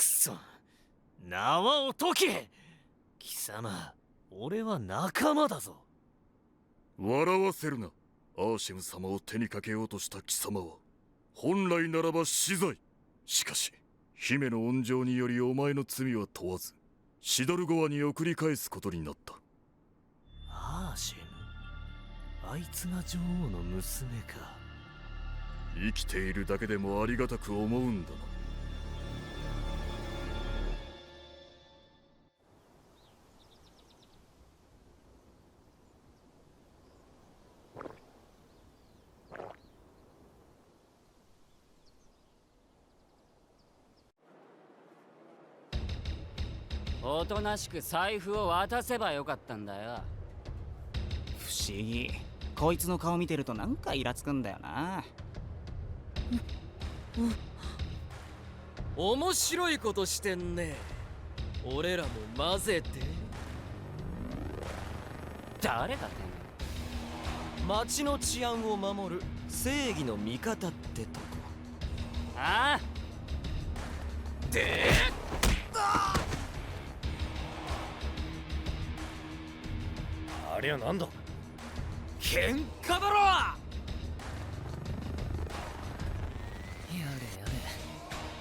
そ、縄を解け。貴様、俺は仲間だぞ。笑わせるな。アーシェム様を手にかけようとした貴様は本来ならば死罪。しかし姫の恩情によりお前の罪は問わずシドルゴアに送り返すことになった。アーシェム、あいつが女王の娘か。生きているだけでもありがたく思うんだな。おとなしく財布を渡せばよかったんだよ。不思議、こいつの顔見てるとなんかイラつくんだよな。面白いことしてんね。俺らも混ぜて。誰だって町の治安を守る正義の味方ってとこ。ああでありゃなんだ。喧嘩だろ。やれや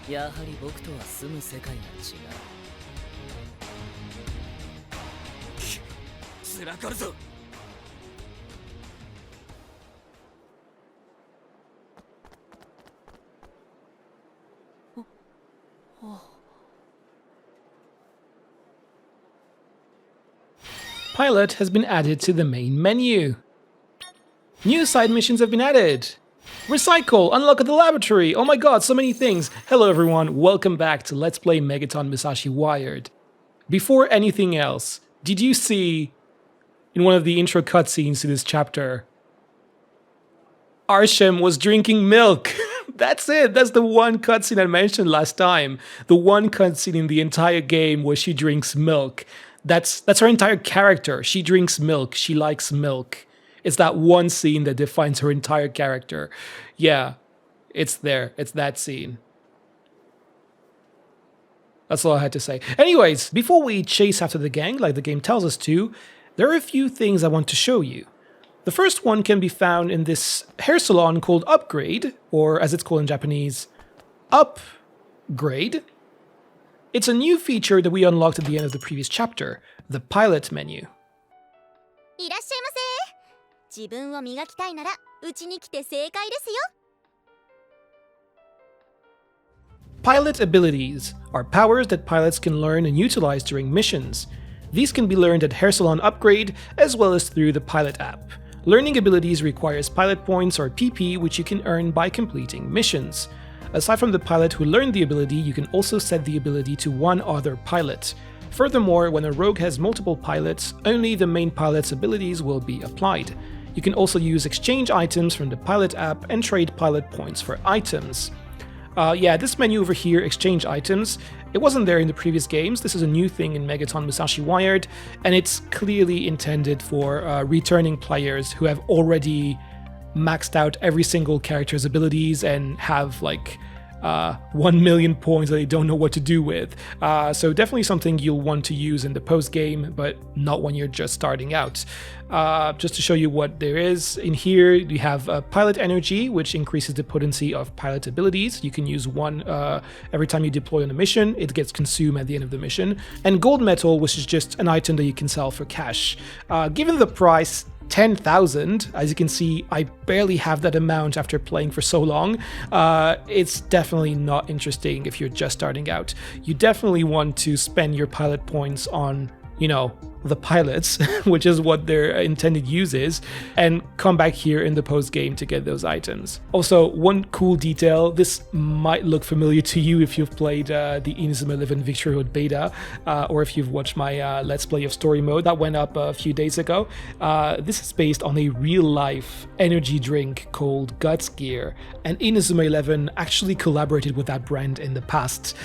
れ、やはり僕とは住む世界が違う。つらかるぞ。Pilot has been added to the main menu. New side missions have been added. Recycle, unlock at the laboratory. Oh my god, so many things. Hello everyone, welcome back to Let's Play Megaton Musashi Wired. Before anything else, did you see in one of the intro cutscenes to this chapter, Arshem was drinking milk? That's it, that's the one cutscene I mentioned last time. The one cutscene in the entire game where she drinks milk. That's her entire character. She drinks milk. She likes milk. It's that one scene that defines her entire character. Yeah, it's there. It's that scene. That's all I had to say. Anyways, before we chase after the gang like the game tells us to, there are a few things I want to show you. The first one can be found in this hair salon called Upgrade, or as it's called in Japanese, Upgrade. It's a new feature that we unlocked at the end of the previous chapter, the pilot menu. いらっしゃいませ。自分を磨きたいならうちに来て正解ですよ。Pilot abilities are powers that pilots can learn and utilize during missions. These can be learned at Hair Salon Upgrade as well as through the Pilot app. Learning abilities requires pilot points or PP, which you can earn by completing missions. Aside from the pilot who learned the ability, you can also set the ability to one other pilot. Furthermore, when a rogue has multiple pilots, only the main pilot's abilities will be applied. You can also use exchange items from the Pilot app and trade pilot points for items. Yeah, this menu over here, exchange items, it wasn't there in the previous games. This is a new thing in Megaton Musashi Wired, and it's clearly intended for returning players who have already maxed out every single character's abilities and have like 1 million points that they don't know what to do with. So definitely something you'll want to use in the post game, but not when you're just starting out. Just to show you what there is in here, you have pilot energy, which increases the potency of pilot abilities. You can use one every time you deploy on a mission. It gets consumed at the end of the mission. And gold metal, which is just an item that you can sell for cash. Given the price, 10,000. As you can see, I barely have that amount after playing for so long. It's definitely not interesting if you're just starting out. You definitely want to spend your pilot points on, you know, the pilots, which is what their intended use is, and come back here in the post game to get those items. Also, one cool detail, this might look familiar to you if you've played the Inazuma 11 Victory Road beta, or if you've watched my Let's Play of Story Mode that went up a few days ago. This is based on a real-life energy drink called Guts Gear, and Inazuma 11 actually collaborated with that brand in the past.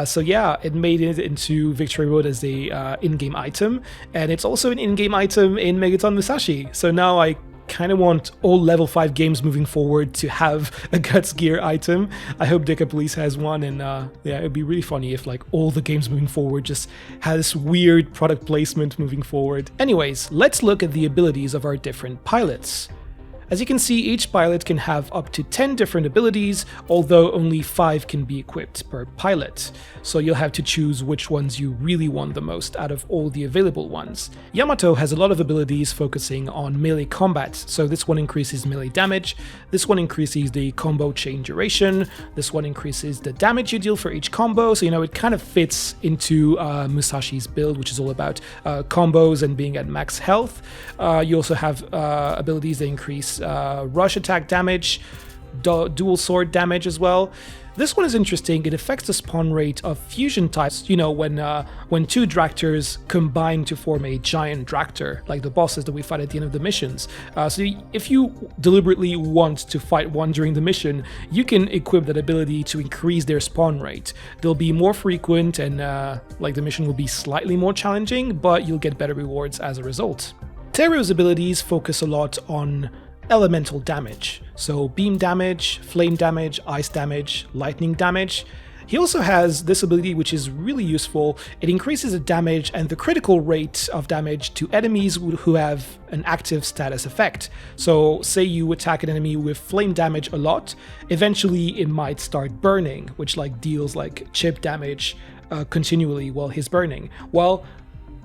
So yeah, it made it into Victory Road as a in-game item, and it's also an in-game item in Megaton Musashi. So now I kind of want all level 5 games moving forward to have a Guts Gear item. I hope Decapolice has one, and yeah, it'd be really funny if like all the games moving forward just had this weird product placement moving forward. Anyways, let's look at the abilities of our different pilots. As you can see, each pilot can have up to 10 different abilities, although only 5 can be equipped per pilot. So you'll have to choose which ones you really want the most out of all the available ones. Yamato has a lot of abilities focusing on melee combat, so this one increases melee damage, this one increases the combo chain duration, this one increases the damage you deal for each combo, so you know, it kind of fits into Musashi's build, which is all about combos and being at max health. You also have abilities that increase rush attack damage, dual sword damage as well. This one is interesting. It affects the spawn rate of fusion types, you know, when 2 Dractors combine to form a giant Dractor, like the bosses that we fight at the end of the missions. So if you deliberately want to fight one during the mission, you can equip that ability to increase their spawn rate. They'll be more frequent and like the mission will be slightly more challenging, but you'll get better rewards as a result. Teru's abilities focus a lot on elemental damage, so beam damage, flame damage, ice damage, lightning damage. He also has this ability which is really useful. It increases the damage and the critical rate of damage to enemies who have an active status effect. So say you attack an enemy with flame damage a lot, eventually it might start burning, which like deals like chip damage continually while he's burning. Well,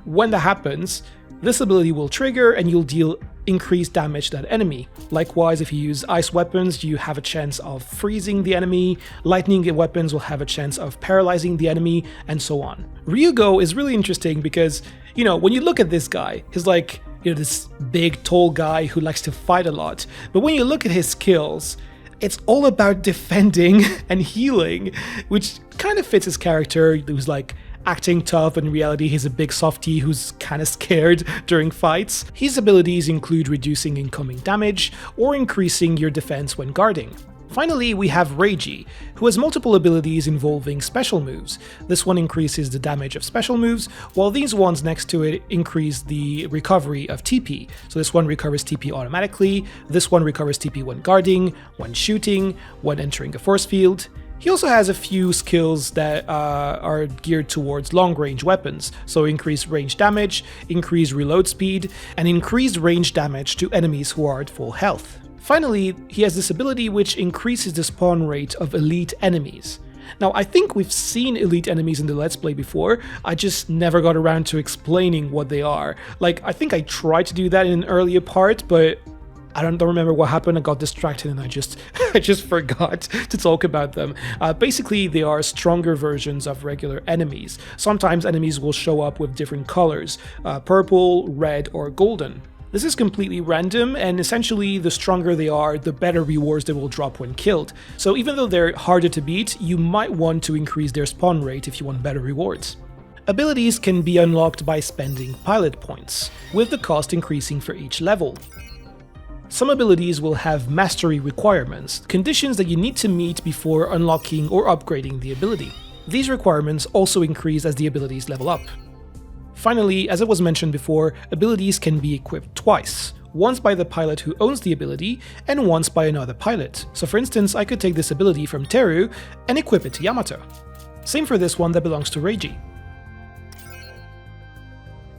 when that happens, this ability will trigger and you'll deal increased damage to that enemy. Likewise, if you use ice weapons, you have a chance of freezing the enemy, lightning weapons will have a chance of paralyzing the enemy, and so on. Ryugo is really interesting because, you know, when you look at this guy, he's like, you know, this big, tall guy who likes to fight a lot. But when you look at his skills, it's all about defending and healing, which kind of fits his character, who's like acting tough, but in reality he's a big softie who's kind of scared during fights. His abilities include reducing incoming damage or increasing your defense when guarding. Finally, we have Reiji, who has multiple abilities involving special moves. This one increases the damage of special moves, while these ones next to it increase the recovery of TP. So this one recovers TP automatically, this one recovers TP when guarding, when shooting, when entering a force field. He also has a few skills that are geared towards long-range weapons, so increased range damage, increased reload speed, and increased range damage to enemies who are at full health. Finally, he has this ability which increases the spawn rate of elite enemies. Now, I think we've seen elite enemies in the Let's Play before, I just never got around to explaining what they are. Like, I think I tried to do that in an earlier part, but I don't remember what happened. I got distracted and I just forgot to talk about them. Basically, they are stronger versions of regular enemies. Sometimes enemies will show up with different colors, purple, red, or golden. This is completely random, and essentially the stronger they are, the better rewards they will drop when killed. So even though they're harder to beat, you might want to increase their spawn rate if you want better rewards. Abilities can be unlocked by spending pilot points, with the cost increasing for each level. Some abilities will have mastery requirements, conditions that you need to meet before unlocking or upgrading the ability. These requirements also increase as the abilities level up. Finally, as it was mentioned before, abilities can be equipped twice, once by the pilot who owns the ability, and once by another pilot. So for instance, I could take this ability from Teru and equip it to Yamato. Same for this one that belongs to Reiji.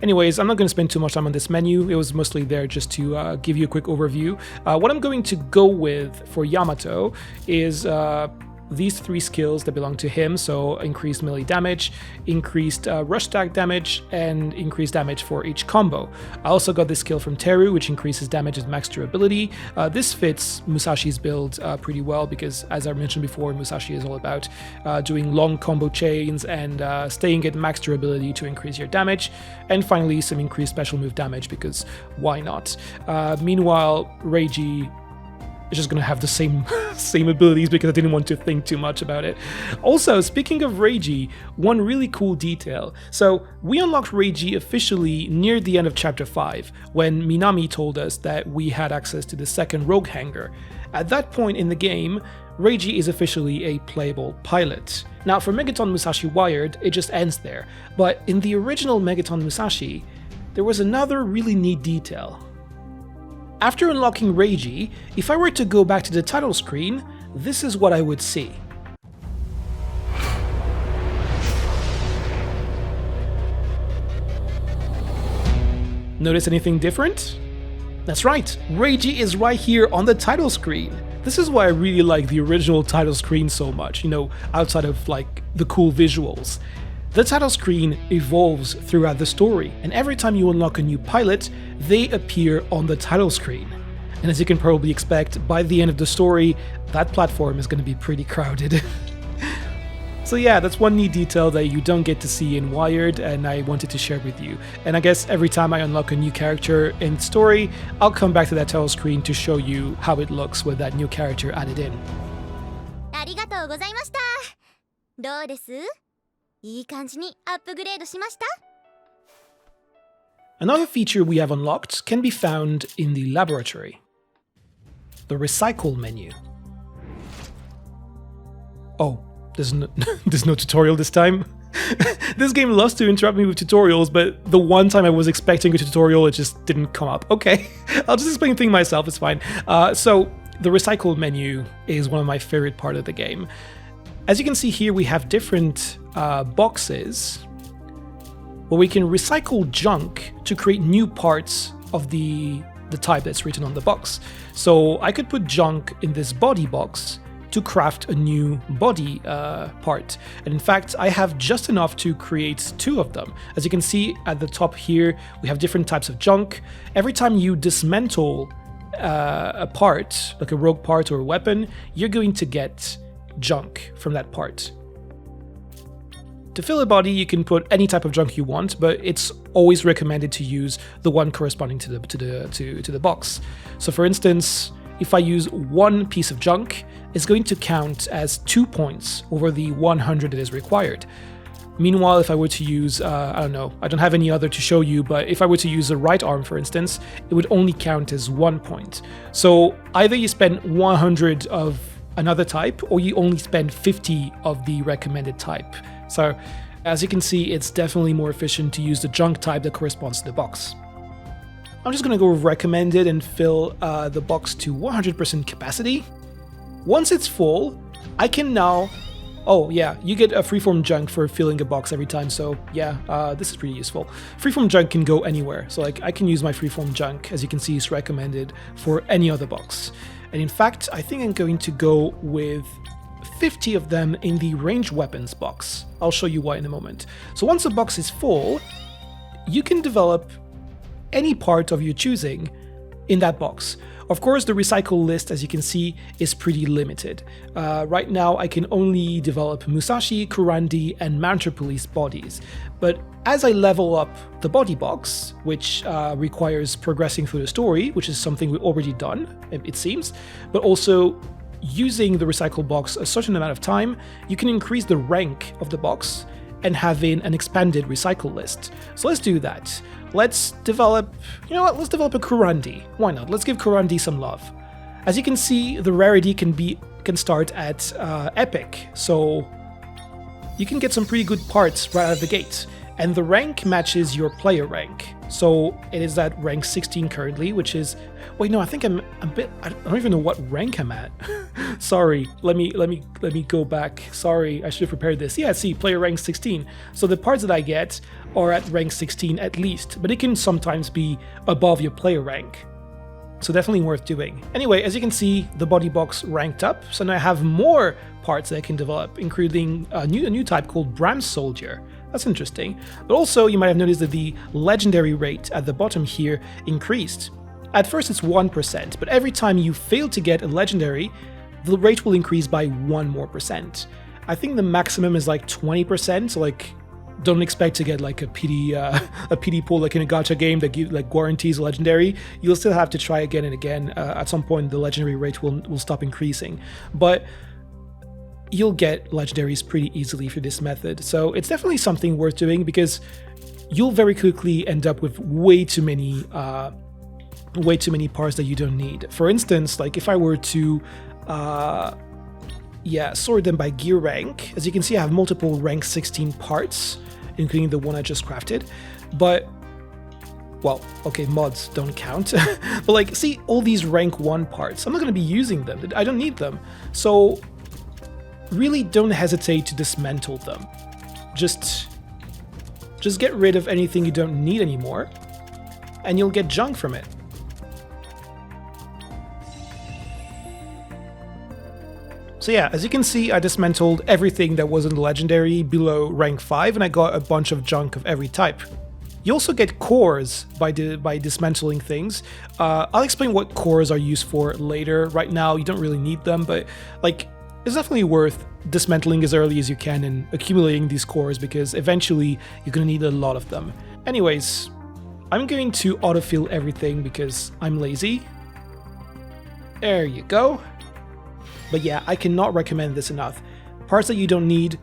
Anyways, I'm not going to spend too much time on this menu, it was mostly there just to give you a quick overview. What I'm going to go with for Yamato is these 3 skills that belong to him, so increased melee damage, increased rush attack damage, and increased damage for each combo. I also got this skill from Teru, which increases damage with max durability. This fits Musashi's build pretty well because, as I mentioned before, Musashi is all about doing long combo chains and staying at max durability to increase your damage. And finally, some increased special move damage because why not? Meanwhile, Reiji is just gonna have the same abilities because I didn't want to think too much about it. Also, speaking of Reiji, one really cool detail. So we unlocked Reiji officially near the end of chapter 5, when Minami told us that we had access to the second rogue hangar. At that point in the game, Reiji is officially a playable pilot. Now for Megaton Musashi Wired, it just ends there, but in the original Megaton Musashi, there was another really neat detail. After unlocking Reiji, if I were to go back to the title screen, this is what I would see. Notice anything different? That's right, Reiji is right here on the title screen. This is why I really like the original title screen so much, you know, outside of like the cool visuals. The title screen evolves throughout the story, and every time you unlock a new pilot, they appear on the title screen. And as you can probably expect, by the end of the story, that platform is going to be pretty crowded. So yeah, that's one neat detail that you don't get to see in Wired, and I wanted to share with you. And I guess every time I unlock a new character in story, I'll come back to that title screen to show you how it looks with that new character added in. ありがとうございました。どうです？いい感じにアップグレードしました？ Another feature we have unlocked can be found in the laboratory. The recycle menu. Oh, there's no tutorial this time. This game loves to interrupt me with tutorials, but the one time I was expecting a tutorial, it just didn't come up. Okay, I'll just explain things myself, it's fine. So the recycle menu is one of my favorite parts of the game. As you can see here, we have different boxes where we can recycle junk to create new parts of the type that's written on the box. So I could put junk in this body box to craft a new body part. And in fact, I have just enough to create 2 of them. As you can see at the top here, we have different types of junk. Every time you dismantle a part, like a rogue part or a weapon, you're going to get junk from that part. To fill a body, you can put any type of junk you want, but it's always recommended to use the one corresponding to the box. So for instance, if I use 1 piece of junk, it's going to count as 2 points over the 100 that is required. Meanwhile, if I were to use, I don't know, I don't have any other to show you, but if I were to use the right arm, for instance, it would only count as 1 point. So either you spend 100 of another type, or you only spend 50 of the recommended type. So as you can see, it's definitely more efficient to use the junk type that corresponds to the box. I'm just going to go with recommended and fill the box to 100% capacity. Once it's full, I can now... Oh yeah, you get a freeform junk for filling a box every time, so yeah, this is pretty useful. Freeform junk can go anywhere, so like I can use my freeform junk, as you can see, is recommended for any other box. And in fact, I think I'm going to go with 50 of them in the ranged weapons box. I'll show you why in a moment. So once a box is full, you can develop any part of your choosing in that box. Of course, the recycle list, as you can see, is pretty limited. Right now, I can only develop Musashi, Kurandi, and Mounted Police bodies. But as I level up the body box, which requires progressing through the story, which is something we've already done, it seems, but also using the recycle box a certain amount of time, you can increase the rank of the box and having an expanded recycle list. So let's do that. Let's develop, you know what, let's develop a Kurandi. Why not? Let's give Kurandi some love. As you can see, the rarity can start at Epic, so you can get some pretty good parts right out of the gate. And the rank matches your player rank. So it is at rank 16 currently, which is... Wait, no, I think I'm a bit... I don't even know what rank I'm at. Sorry, let me go back. Sorry, I should have prepared this. Yeah, see, player rank 16. So the parts that I get are at rank 16 at least, but it can sometimes be above your player rank. So definitely worth doing. Anyway, as you can see, the body box ranked up, so now I have more parts that I can develop, including a new type called Bram Soldier. That's interesting. But also, you might have noticed that the legendary rate at the bottom here increased. At first it's 1%, but every time you fail to get a legendary, the rate will increase by 1 more percent. I think the maximum is like 20%, so like don't expect to get like a pity pool like in a gacha game that guarantees a legendary. You'll still have to try again and again. At some point the legendary rate will stop increasing. But you'll get legendaries pretty easily through this method. So it's definitely something worth doing because you'll very quickly end up with way too many parts that you don't need. For instance, like if I were to sort them by gear rank, as you can see I have multiple rank 16 parts, including the one I just crafted. But well, okay, mods don't count, but like, see all these rank 1 parts, I'm not going to be using them, I don't need them, so really don't hesitate to dismantle them. Just get rid of anything you don't need anymore, and you'll get junk from it. So yeah, as you can see, I dismantled everything that wasn't legendary below rank 5, and I got a bunch of junk of every type. You also get cores by dismantling things. I'll explain what cores are used for later. Right now, you don't really need them, but like, it's definitely worth dismantling as early as you can and accumulating these cores, because eventually you're going to need a lot of them. Anyways, I'm going to autofill everything because I'm lazy. There you go. But yeah, I cannot recommend this enough. Parts that you don't need,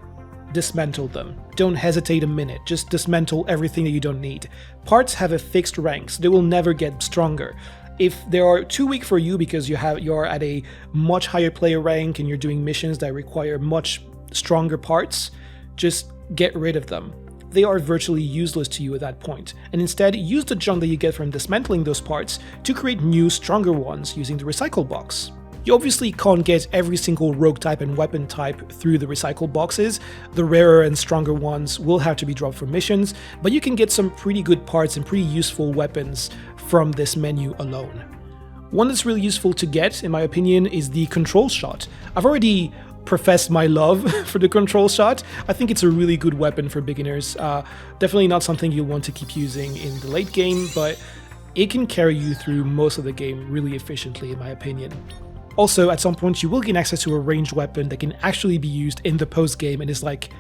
dismantle them. Don't hesitate a minute, just dismantle everything that you don't need. Parts have a fixed rank, so they will never get stronger. If they are too weak for you because you're at a much higher player rank and you're doing missions that require much stronger parts, just get rid of them. They are virtually useless to you at that point, and instead use the junk that you get from dismantling those parts to create new, stronger ones using the recycle box. You obviously can't get every single rogue type and weapon type through the recycle boxes. The rarer and stronger ones will have to be dropped for missions, but you can get some pretty good parts and pretty useful weapons from this menu alone. One that's really useful to get, in my opinion, is the control shot. I've already professed my love for the control shot. I think it's a really good weapon for beginners. Definitely not something you'll want to keep using in the late game, but it can carry you through most of the game really efficiently, in my opinion. Also, at some point you will gain access to a ranged weapon that can actually be used in the post-game and is like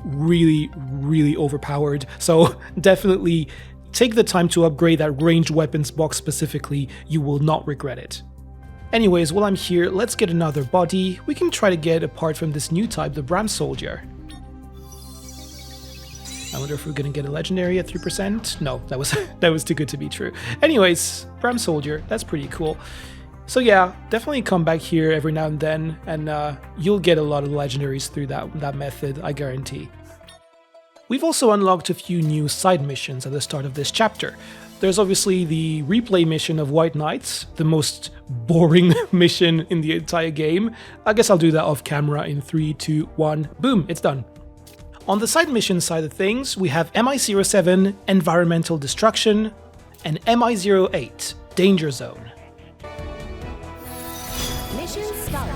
really, really overpowered. So definitely take the time to upgrade that ranged weapons box specifically, you will not regret it. Anyways, while I'm here, let's get another body. We can try to get a part from this new type, the Bram Soldier. I wonder if we're gonna get a legendary at 3%? No, that was too good to be true. Anyways, Bram Soldier, that's pretty cool. So yeah, definitely come back here every now and then, and you'll get a lot of legendaries through that method, I guarantee. We've also unlocked a few new side missions at the start of this chapter. There's obviously the replay mission of White Knights, the most boring mission in the entire game. I guess I'll do that off camera in 3, 2, 1, boom, it's done. On the side mission side of things, we have MI-07, Environmental Destruction, and MI-08, Danger Zone. Mission start.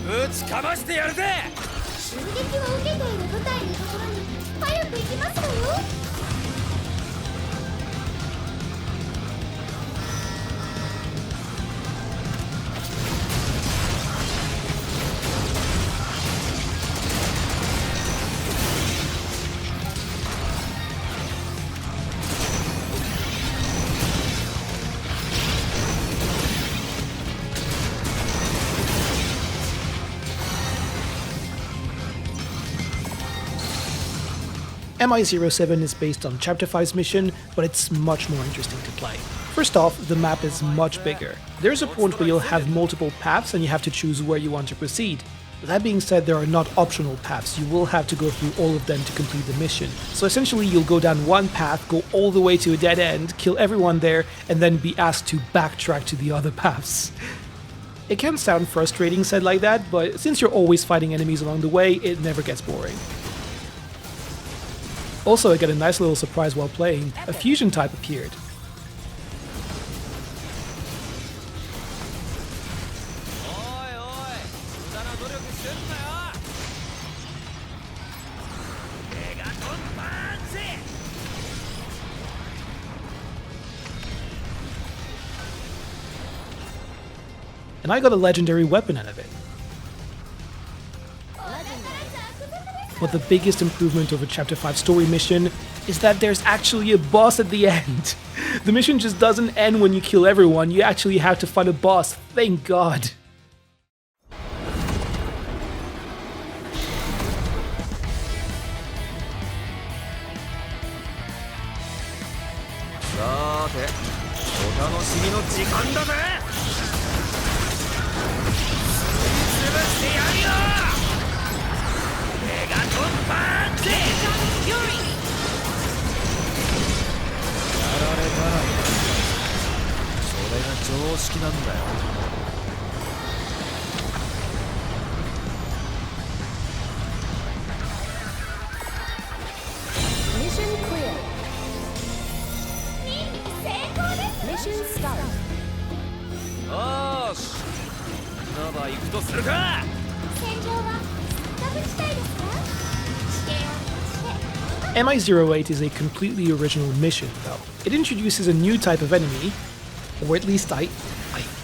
ぶちかましてやるぜ。襲撃を受けている部隊のところに早く行きますわよ。MI-07 is based on Chapter 5's mission, but it's much more interesting to play. First off, the map is much bigger. There's a point where you'll have multiple paths and you have to choose where you want to proceed. That being said, there are not optional paths, you will have to go through all of them to complete the mission. So essentially you'll go down one path, go all the way to a dead end, kill everyone there, and then be asked to backtrack to the other paths. It can sound frustrating said like that, but since you're always fighting enemies along the way, it never gets boring. Also, I got a nice little surprise while playing. A fusion type appeared. And I got a legendary weapon out of it. But the biggest improvement over Chapter 5 story mission is that there's actually a boss at the end. The mission just doesn't end when you kill everyone, you actually have to fight a boss, thank God. Megaton Musashi! 式なんだよ。Mission clear. Mission start. よーし、ナバ行くとするか。戦場はサッカブ地帯ですか？地形は MI08 is a completely original mission, though. It introduces a new type of enemy, or at least I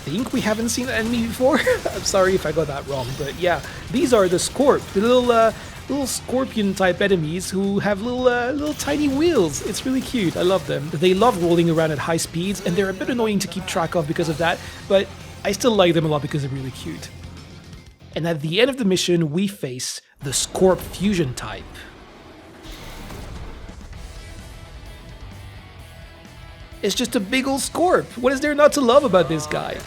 think we haven't seen an enemy before. I'm sorry if I got that wrong, but yeah, these are the Corp, the little scorpion-type enemies who have little tiny wheels. It's really cute. I love them. They love rolling around at high speeds, and they're a bit annoying to keep track of because of that, but I still like them a lot because they're really cute. And at the end of the mission, we face the Scorp fusion type. It's just a big old Scorp. What is there not to love about this guy?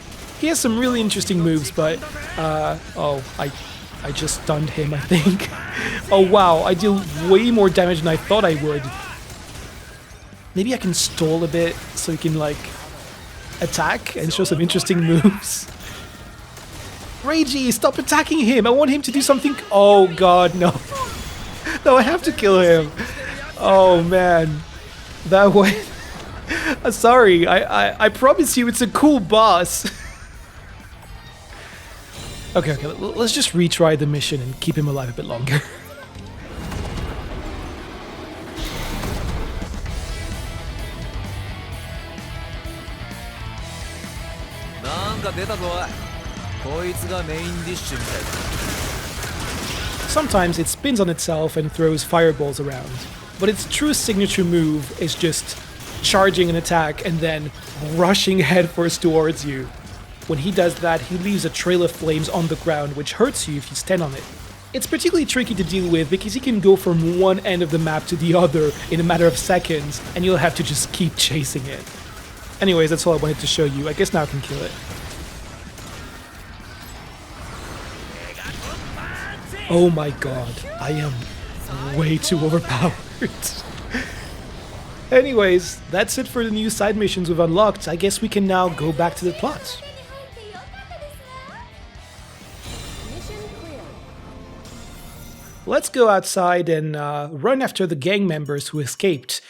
He has some really interesting moves, but oh, I just stunned him, I think. Oh wow, I deal way more damage than I thought I would. Maybe I can stall a bit so he can like attack and show some interesting moves. Reiji, stop attacking him! I want him to do something. Oh god, no. No, I have to kill him. Oh man. That way. Sorry, I promise you it's a cool boss. Okay, let's just retry the mission and keep him alive a bit longer. Sometimes it spins on itself and throws fireballs around, but its true signature move is just charging an attack and then rushing headfirst towards you. When he does that, he leaves a trail of flames on the ground, which hurts you if you stand on it. It's particularly tricky to deal with because he can go from one end of the map to the other in a matter of seconds, and you'll have to just keep chasing it. Anyways, that's all I wanted to show you. I guess now I can kill it. Oh my god, I am way too overpowered. Anyways, that's it for the new side missions we've unlocked. I guess we can now go back to the plot. Let's go outside and run after the gang members who escaped.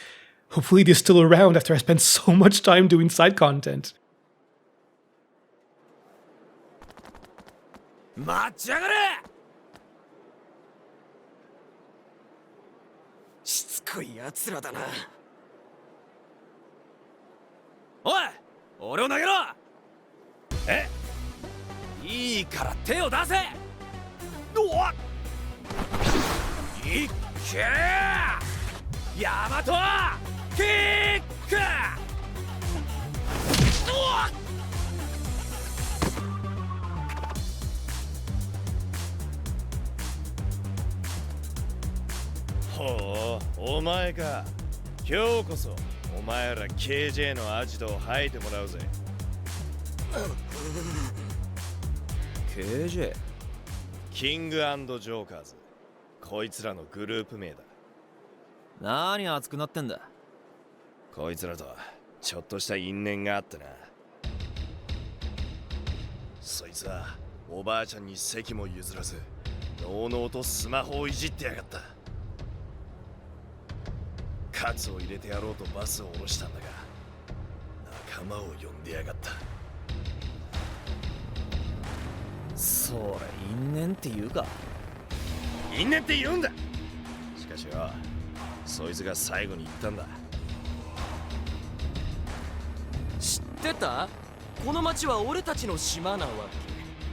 Hopefully they're still around after I spent so much time doing side content. 待ちやがれ。しつこい奴らだな。おい、俺を投げろ。え？いいから手を出せ。おっ。いっけー。ヤマトキック。おっ。ほう、お前か。今日こそお前ら KJ のアジトを吐いてもらうぜ。KJ？ キング&ジョーカーズ。こいつらのグループ名だ。何熱くなってんだ。こいつらとちょっとした因縁があってな。そいつはおばあちゃんに席も譲らず、のうのうとスマホをいじってやがった。カツを入れてやろうとバスを降ろしたんだが、仲間を呼んでやがった。それ因縁って言うか。因縁って言うんだ。しかしよ、そいつが最後に言ったんだ。知ってた？この町は俺たちの島なわ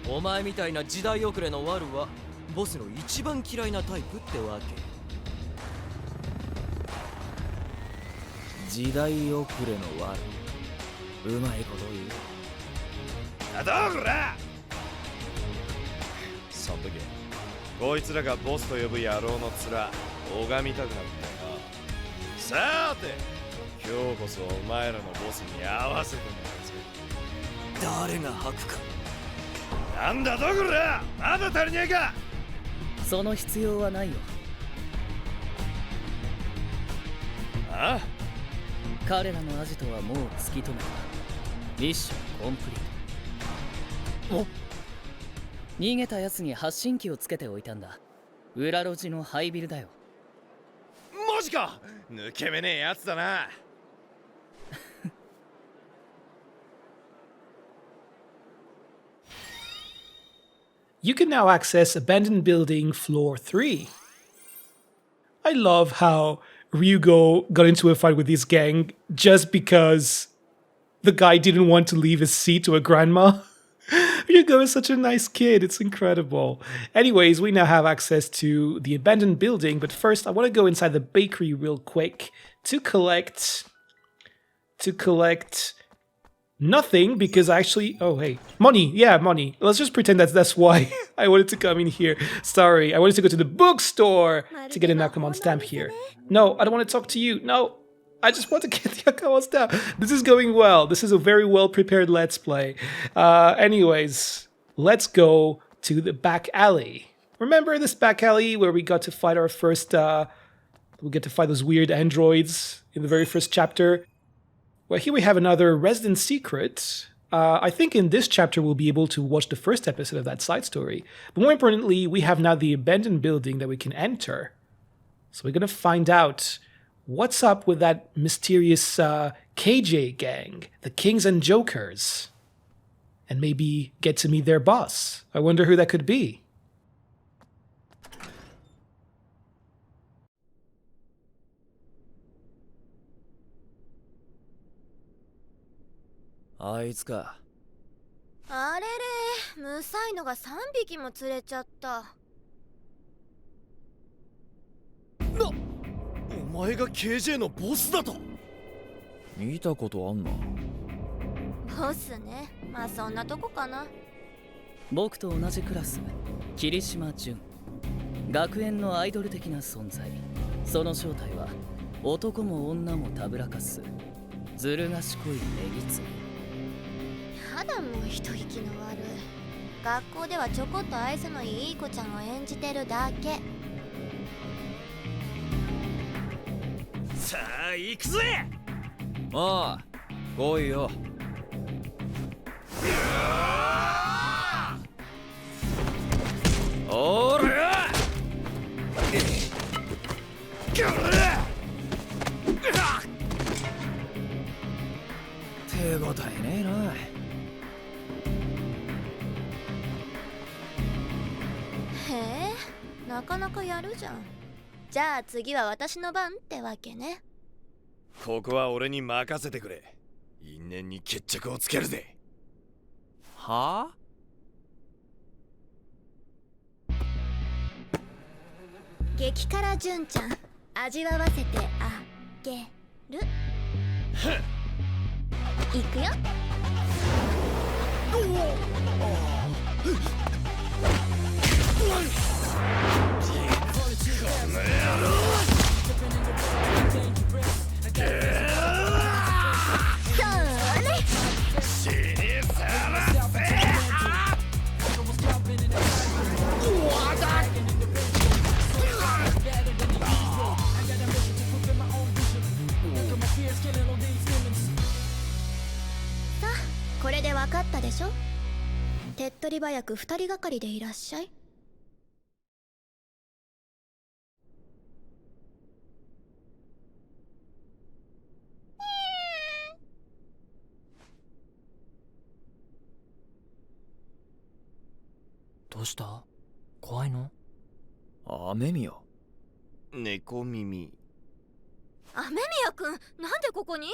け。お前みたいな時代遅れのワルはボスの一番嫌いなタイプってわけ。時代遅れのワル、うまいこと言う。あ、どうら。その時こいつらがボスと呼ぶ野郎の面拝みたくなったよ。さーて今日こそお前らのボスに合わせてもらうぜ。誰が吐くか。なんだどこら、まだ足りねえか。その必要はないよ。ああ、彼らのアジトはもう突き止めた。ミッションコンプリート。逃げたやつに発信機をつけておいたんだ。裏路地のハイビルだよ。マジか、抜け目ねえやつだな。You can now access Abandoned Building Floor 3. I love how Ryugo got into a fight with this gang just because the guy didn't want to leave his seat to a grandma. Ryugo is such a nice kid, it's incredible. Anyways, we now have access to the abandoned building, but first I want to go inside the bakery real quick to collect nothing, because actually, oh hey, money, yeah, money. Let's just pretend that's why I wanted to come in here. Sorry, I wanted to go to the bookstore to get a Nakamon stamp here. No, I don't want to talk to you. No, I just want to get the Nakamon stamp. This is going well. This is a very well prepared Let's Play. Anyways, let's go to the back alley. Remember this back alley where we got to fight our first, we get to fight those weird androids in the very first chapter? Well, here we have another Resident Secret. I think in this chapter we'll be able to watch the first episode of that side story. But more importantly, we have now the abandoned building that we can enter. So we're going to find out what's up with that mysterious KJ gang, the Kings and Jokers. And maybe get to meet their boss. I wonder who that could be. あいつか。あれれ、むさいのが3匹も釣れちゃった。お前が KJ のボスだと。見たことあんな。ボスね、まあそんなとこかな。僕と同じクラス、霧島純。学園のアイドル的な存在。その正体は男も女もたぶらかすずる賢いネギツネ。やだもう一息の悪い。学校ではちょこっと愛想のいい子ちゃんを演じてるだけ。さあ行くぜ。ああ、来いよ。おらよ。手応えねえな。へえ、なかなかやるじゃん。じゃあ次は私の番ってわけね。ここは俺に任せてくれ。因縁に決着をつけるぜ。はあ？激辛純ちゃん、味わわせてあげる。いくよ。これで分かったでしょ。手っ取り早く2人がかりでいらっしゃい。どうした？怖いの？雨宮。猫耳。雨宮くん、なんでここに？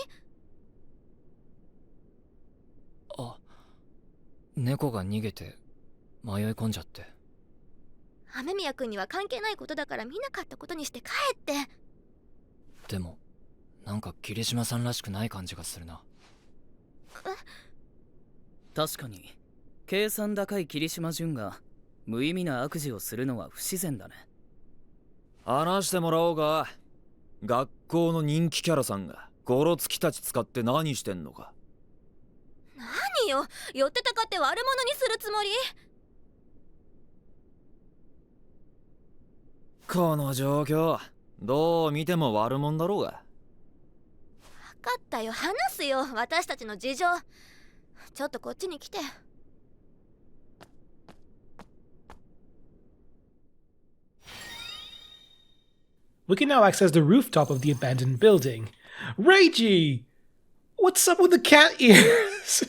あ、猫が逃げて迷い込んじゃって。雨宮くんには関係ないことだから見なかったことにして帰って。でもなんか霧島さんらしくない感じがするな。確かに計算高い霧島純が無意味な悪事をするのは不自然だね。話してもらおうか。学校の人気キャラさんがゴロつきたち使って何してんのか。何よ、寄ってたかって悪者にするつもり？この状況どう見ても悪者だろうが。分かったよ、話すよ、私たちの事情。ちょっとこっちに来て。We can now access the rooftop of the abandoned building. Reiji! What's up with the cat ears?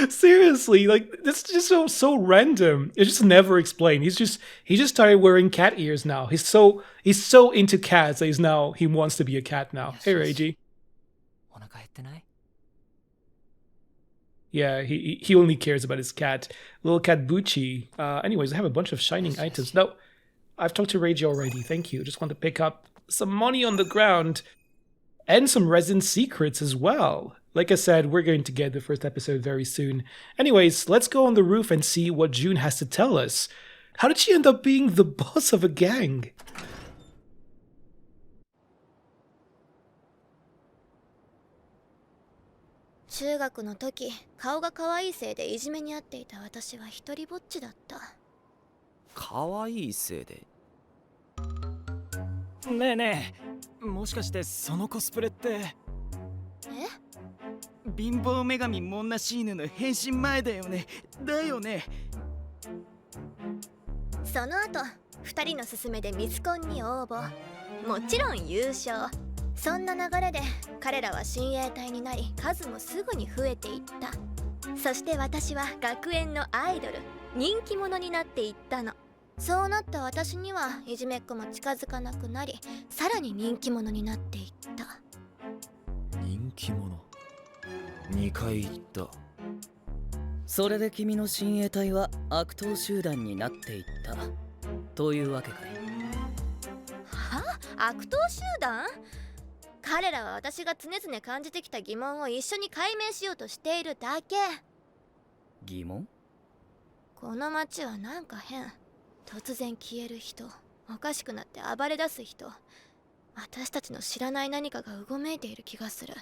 Seriously, like, this is just so random. It's just never explained. He just started wearing cat ears now. He's so into cats that he wants to be a cat now. Hey Reiji. Yeah, he only cares about his cat. Little cat Bucci. Anyways, I have a bunch of shining items. No, I've talked to Reiji already. Thank you. Just want to pick up some money on the ground and some resin secrets as well. Like I said, we're going to get the first episode very soon. Anyways, let's go on the roof and see what June has to tell us. How did she end up being the boss of a gang?中学の時、顔が可愛いせいでいじめにあっていた私は一人ぼっちだった。可愛いせいで。ねえねえ、もしかしてそのコスプレって。え？貧乏女神モンナシーヌの変身前だよね。だよね。その後、二人の勧めでミスコンに応募。もちろん優勝。そんな流れで彼らは親衛隊になり、数もすぐに増えていった。そして私は学園のアイドル、人気者になっていったの。そうなった私にはいじめっ子も近づかなくなり、さらに人気者になっていった。人気者。2回言った。それで君の親衛隊は悪党集団になっていったというわけかい。は？悪党集団？彼らは私が常々感じてきた疑問を一緒に解明しようとしているだけ。疑問？この街はなんか変。突然消える人、おかしくなって暴れ出す人、私たちの知らない何かがうごめいている気がする。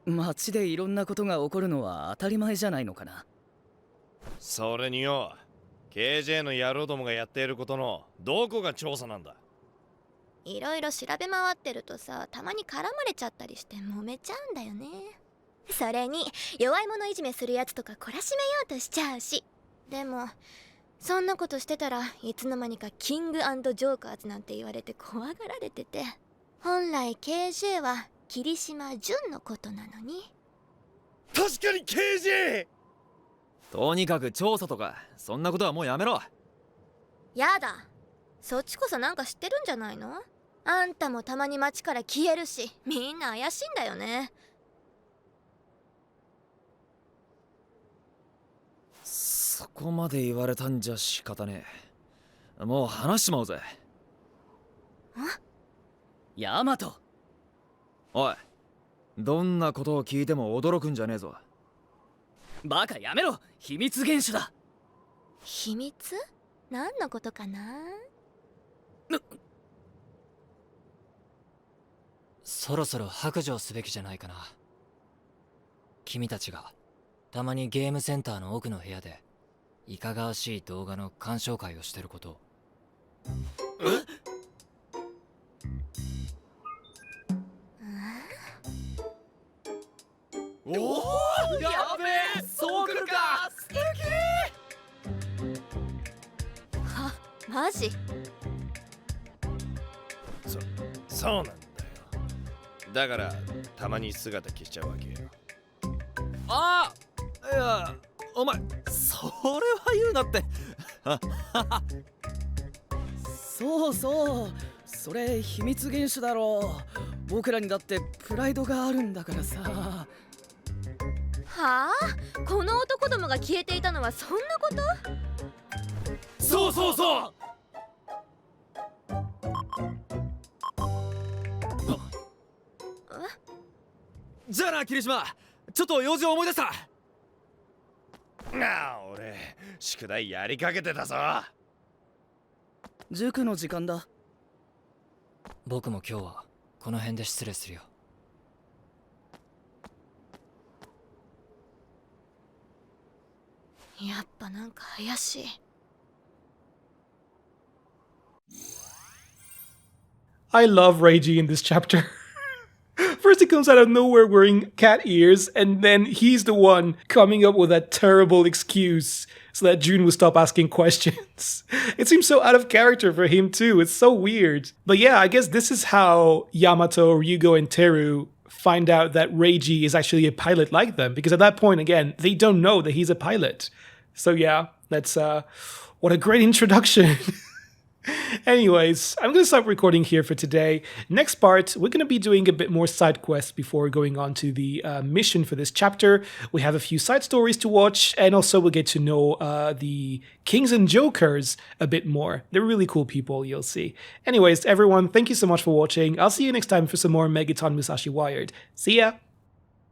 街でいろんなことが起こるのは当たり前じゃないのかな。それによ、KJ の野郎どもがやっていることのどこが調査なんだ。いろいろ調べ回ってるとさ、たまに絡まれちゃったりして揉めちゃうんだよね。それに弱い者いじめするやつとか懲らしめようとしちゃうし。でもそんなことしてたらいつの間にかキング&ジョーカーズなんて言われて怖がられてて、本来 KJ は霧島純のことなのに。確かに KJ！ とにかく調査とかそんなことはもうやめろ。やだ、そっちこそなんか知ってるんじゃないの？あんたもたまに街から消えるし、みんな怪しいんだよね。そこまで言われたんじゃ仕方ねえ。もう話しちまおうぜ。ヤマト。おい、どんなことを聞いても驚くんじゃねえぞ。バカやめろ、秘密厳守だ。秘密？何のことかな？そろそろ白状すべきじゃないかな。君たちがたまにゲームセンターの奥の部屋でいかがわしい動画の鑑賞会をしてることを。おお、やべえ、そうくるか。素敵。は、マジ？そうなんだよ。だからたまに姿消しちゃうわけよ。ああ、いや、お前それは言うなって。そうそう、それ秘密厳守だろう。僕らにだってプライドがあるんだからさ。はあ？この男どもが消えていたのはそんなこと？そうそうそう。じゃあな、霧島、ちょっと用事を思い出した。ああ、俺宿題やりかけてたぞ。塾の時間だ。僕も今日はこの辺で失礼するよ。やっぱなんか怪しい。I love Reiji in this chapter. First he comes out of nowhere wearing cat ears, and then he's the one coming up with that terrible excuse so that June will stop asking questions. It seems so out of character for him too. It's so weird. But yeah, I guess this is how Yamato, Ryugo, and Teru find out that Reiji is actually a pilot like them, because at that point, again, they don't know that he's a pilot. So yeah, that's what a great introduction. Anyways, I'm going to stop recording here for today. Next part, we're going to be doing a bit more side quests before going on to the mission for this chapter. We have a few side stories to watch, and also we'll get to know the Kings and Jokers a bit more. They're really cool people, you'll see. Anyways, everyone, thank you so much for watching. I'll see you next time for some more Megaton Musashi Wired. See ya!